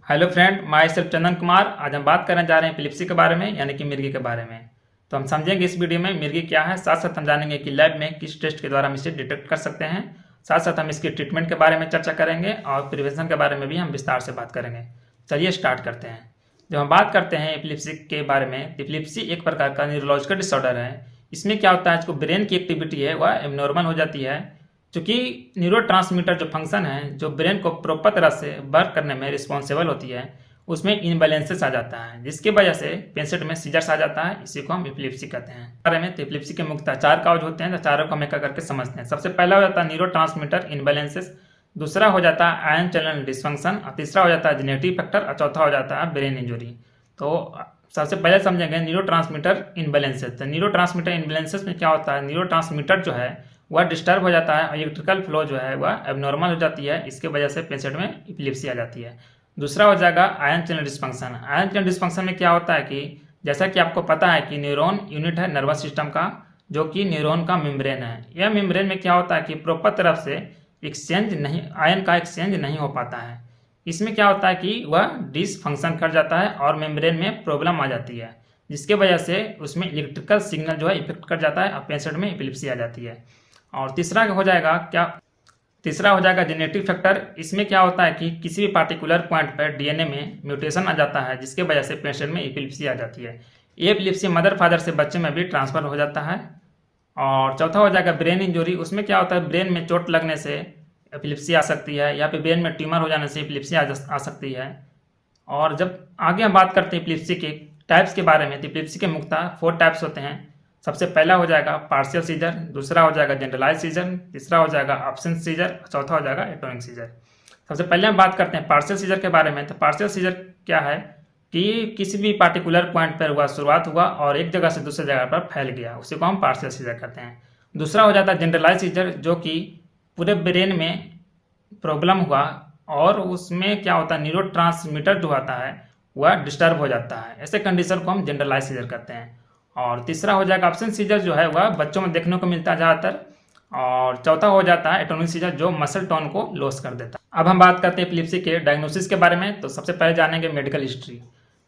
Hello friend, my self Chandan Kumar. आज हम बात करने जा रहे हैं एपिलेप्सी के बारे में, यानी कि मिर्गी के बारे में। तो हम समझेंगे इस वीडियो में मिर्गी क्या है, साथ साथ हम जानेंगे कि लैब में किस टेस्ट के द्वारा हम इसे डिटेक्ट कर सकते हैं। साथ साथ हम इसकी ट्रीटमेंट के बारे में चर्चा करेंगे और प्रिवेंशन के बारे में भी हम विस्तार से बात करेंगे। चलिए स्टार्ट करते हैं। जब हम बात करते हैं एपिलेप्सी के बारे में, एपिलेप्सी एक प्रकार का न्यूरोलॉजिकल डिसऑर्डर है। इसमें क्या होता है, जो ब्रेन की एक्टिविटी है वह एबनॉर्मल हो जाती है, चूँकि न्यूरोट्रांसमीटर जो फंक्शन है, जो ब्रेन को प्रॉपर तरह से वर्क करने में रिस्पॉन्सिबल होती है, उसमें इनबैलेंसेस आ जाता है, जिसकी वजह से पेशेंट में सीजर्स आ जाता है। इसी को हम एपिलेप्सी कहते हैं। बारे में तो एपिलेप्सी के मुख्यतः चार काउज होते हैं, तो चारों को हम एक करके समझते हैं। सबसे पहला हो जाता है न्यूरोट्रांसमीटर इनबैलेंसेस, दूसरा हो जाता है आयन चैनल डिसफंक्शन, और तीसरा हो जाता है जेनेटिक फैक्टर, और चौथा हो जाता है ब्रेन इंजरी। तो सबसे पहले समझेंगे न्यूरोट्रांसमीटर इनबैलेंसेस। तो न्यूरोट्रांसमीटर इनबैलेंसेस में क्या होता है, न्यूरोट्रांसमीटर जो है वह डिस्टर्ब हो जाता है और इलेक्ट्रिकल फ्लो जो है वह एबनॉर्मल हो जाती है। इसके वजह से पेशेंट में एपिलेप्सी आ जाती है। दूसरा हो जाएगा ion channel dysfunction. Ion channel dysfunction में क्या होता है कि जैसा कि आपको पता है कि न्यूरॉन यूनिट है नर्वस सिस्टम का, जो कि न्यूरॉन का मेम्ब्रेन है। यह मेम्ब्रेन में क्या होता है कि प्रॉपर तरफ से एक्सचेंज नहीं, आयन का एक्सचेंज नहीं हो पाता है। इसमें क्या होता है कि वह डिसफंक्शन कर जाता है और मेम्ब्रेन में प्रॉब्लम आ जाती है, जिसके वजह से उसमें इलेक्ट्रिकल सिग्नल जो है इफेक्ट कर जाता है और पेशेंट में एपिलेप्सी आ जाती है। और तीसरा हो जाएगा जेनेटिक फैक्टर। इसमें क्या होता है कि किसी भी पार्टिकुलर पॉइंट पर डीएनए में म्यूटेशन आ जाता है, जिसके वजह से पेशेंट में एपिलेप्सी आ जाती है। ये एपिलेप्सी मदर फादर से बच्चे में भी ट्रांसफर हो जाता है। और चौथा हो जाएगा ब्रेन इंजरी। उसमें क्या होता है, ब्रेन में चोट लगने से एपिलेप्सी आ सकती है, या फिर ब्रेन में ट्यूमर हो जाने से एपिलेप्सी आ सकती है। और जब आगे हम बात करते हैं एपिलेप्सी के टाइप्स के बारे में, तो एपिलेप्सी के मुख्यतः 4 टाइप्स होते हैं। सबसे पहला हो जाएगा पार्शियल सीजर, दूसरा हो जाएगा जनरलाइज सीजर, तीसरा हो जाएगा एब्सेंट सीजर, चौथा हो जाएगा एटोनिक सीजर। सबसे पहले हम बात करते हैं पार्शियल सीजर के बारे में। तो पार्शियल सीजर क्या है कि किसी भी पार्टिकुलर पॉइंट पर हुआ, शुरुआत हुआ और एक जगह से दूसरी जगह पर फैल गया, उसी को हम पार्शियल सीजर कहते हैं। दूसरा हो जाता है जनरलाइज सीजर, जो कि पूरे ब्रेन में प्रॉब्लम हुआ और उसमें क्या होता है, न्यूरोट्रांसमीटर जो होता है वह डिस्टर्ब हो जाता है। ऐसे कंडीशन को हम जनरलाइज सीजर कहते हैं। और तीसरा हो जाएगा एब्सेंट सीजर, जो है वह बच्चों में देखने को मिलता है ज़्यादातर। और चौथा हो जाता है एटोनिक सीजर, जो मसल टोन को लॉस कर देता है। अब हम बात करते हैं एपिलेप्सी के डायग्नोसिस के बारे में। तो सबसे पहले जानेंगे मेडिकल हिस्ट्री।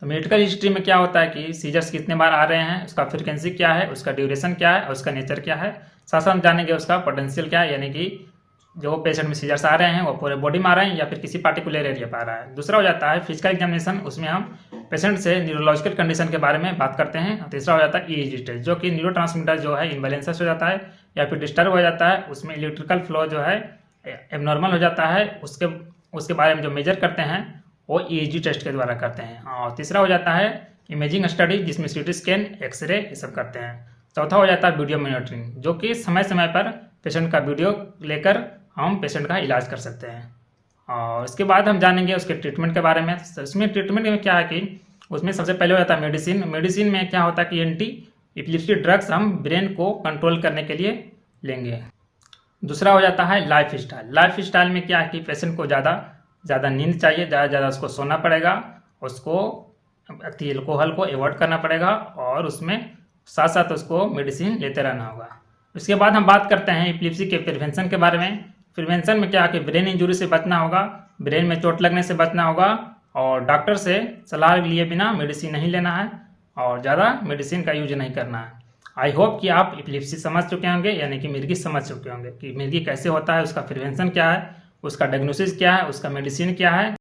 तो मेडिकल हिस्ट्री में क्या होता है कि सीजर्स कितने बार आ रहे हैं, उसका फ्रीक्वेंसी क्या है, उसका ड्यूरेशन क्या है और उसका नेचर क्या है। साथ साथ हम जानेंगे उसका पोटेंशियल क्या है, यानी कि जो पेशेंट में सीजर्स आ रहे हैं वो पूरे बॉडी में आ रहे हैं या फिर किसी पार्टिकुलर एरिया पर आ रहा है। दूसरा हो जाता है फिजिकल एग्जामिनेशन। उसमें हम पेशेंट से न्यूरोलॉजिकल कंडीशन के बारे में बात करते हैं। तीसरा हो जाता है ईईजी टेस्ट, जो कि न्यूरोट्रांसमीटर जो है इनबैलेंसेस हो जाता है या फिर डिस्टर्ब हो जाता है, उसमें इलेक्ट्रिकल फ्लो जो है एबनॉर्मल हो जाता है, उसके बारे में जो मेजर करते हैं वो ईईजी टेस्ट के द्वारा करते हैं। और तीसरा हो जाता है इमेजिंग स्टडी, जिसमें सीटी स्कैन, एक्सरे ये सब करते हैं। चौथा हो जाता है वीडियो मॉनिटरिंग, जो कि समय समय पर पेशेंट का वीडियो लेकर हम पेशेंट का इलाज कर सकते हैं। और इसके बाद हम जानेंगे उसके ट्रीटमेंट के बारे में। इसमें ट्रीटमेंट में क्या है कि उसमें सबसे पहले हो जाता है मेडिसिन। मेडिसिन में क्या होता है कि एंटी एपिलेप्सी ड्रग्स हम ब्रेन को कंट्रोल करने के लिए लेंगे। दूसरा हो जाता है लाइफ स्टाइल। लाइफ स्टाइल में क्या है कि पेशेंट को ज़्यादा नींद चाहिए, ज़्यादा उसको सोना पड़ेगा, उसको एल्कोहल को अवॉइड करना पड़ेगा और उसमें साथ साथ उसको मेडिसिन लेते रहना होगा। उसके बाद हम बात करते हैं एपिलेप्सी के प्रिवेंशन के बारे में। प्रिवेंशन में क्या है कि ब्रेन इंजरी से बचना होगा, ब्रेन में चोट लगने से बचना होगा और डॉक्टर से सलाह लिए बिना मेडिसिन नहीं लेना है और ज़्यादा मेडिसिन का यूज नहीं करना है। आई होप कि आप एपिलेप्सी समझ चुके होंगे, यानी कि मिर्गी समझ चुके होंगे कि मिर्गी कैसे होता है, उसका प्रिवेंशन क्या है, उसका डायग्नोसिस क्या है, उसका मेडिसिन क्या है।